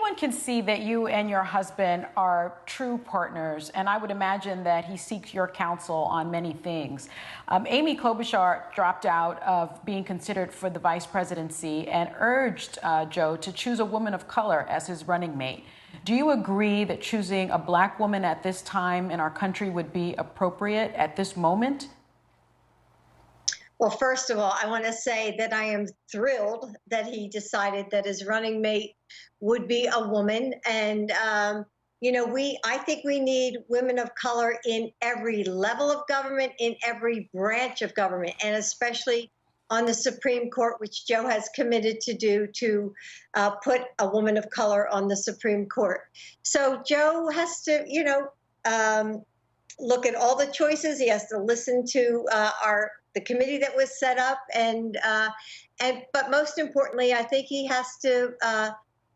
anyone can see that you and your husband are true partners, and I would imagine that he seeks your counsel on many things. Amy Klobuchar dropped out of being considered for the vice presidency and urged Joe to choose a woman of color as his running mate. Do you agree that choosing a black woman at this time in our country would be appropriate at this moment? Well, first of all, I want to say that I am thrilled that he decided that his running mate would be a woman. And, I think we need women of color in every level of government, in every branch of government, and especially on the Supreme Court, which Joe has committed to do, to put a woman of color on the Supreme Court. So Joe has to, look at all the choices. He has to listen to the committee that was set up, but most importantly, I think he has to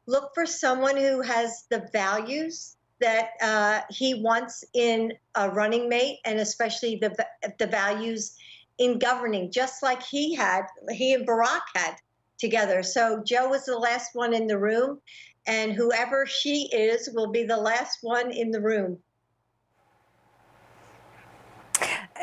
look for someone who has the values that he wants in a running mate, and especially the values in governing, just like he and Barack had together. So Joe was the last one in the room, and whoever she is will be the last one in the room.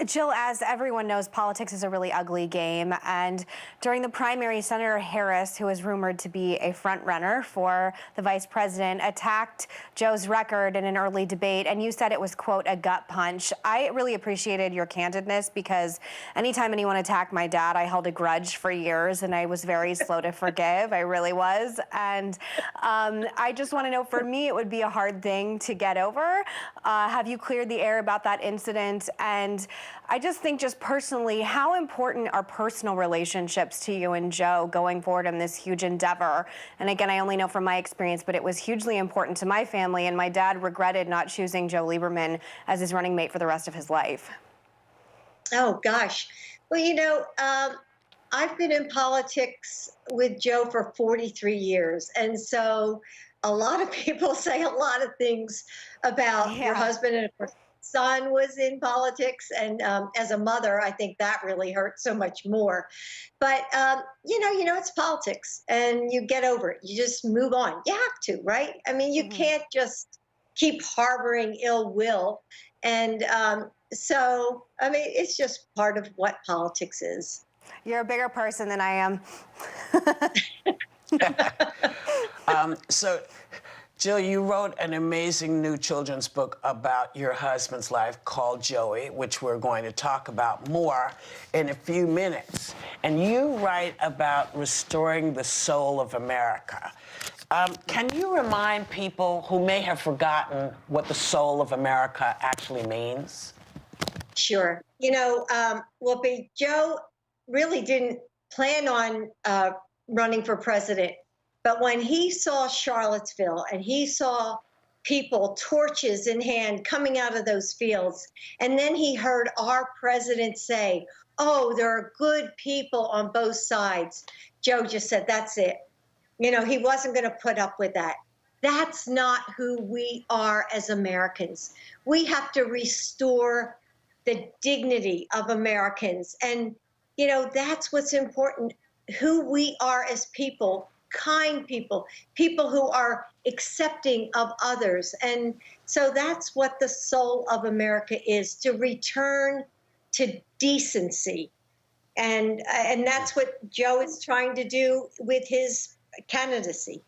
Jill, as everyone knows, politics is a really ugly game. And during the primary, Senator Harris, who is rumored to be a front runner for the vice president, attacked Joe's record in an early debate. And you said it was, quote, a gut punch. I really appreciated your candidness, because anytime anyone attacked my dad, I held a grudge for years and I was very slow to forgive. I really was. And I just want to know, for me, it would be a hard thing to get over. Have you cleared the air about that incident? And I just think, just personally, how important are personal relationships to you and Joe going forward in this huge endeavor? And again, I only know from my experience, but it was hugely important to my family, and my dad regretted not choosing Joe Lieberman as his running mate for the rest of his life. Oh, gosh. Well, I've been in politics with Joe for 43 years. And so a lot of people say a lot of things about your husband, and of course, son was in politics, and as a mother, I think that really hurt so much more. But it's politics, and you get over it. You just move on. You have to, right? I mean, you can't just keep harboring ill will, and it's just part of what politics is. You're a bigger person than I am. So, Jill, you wrote an amazing new children's book about your husband's life called Joey, which we're going to talk about more in a few minutes. And you write about restoring the soul of America. Can you remind people who may have forgotten what the soul of America actually means? Sure. Joe really didn't plan on running for president. But when he saw Charlottesville and he saw people, torches in hand, coming out of those fields, and then he heard our president say, "Oh, there are good people on both sides," Joe just said, "That's it." He wasn't going to put up with that. That's not who we are as Americans. We have to restore the dignity of Americans. And, that's what's important, who we are as people. Kind people, people who are accepting of others. And so that's what the soul of America is, to return to decency. And that's what Joe is trying to do with his candidacy.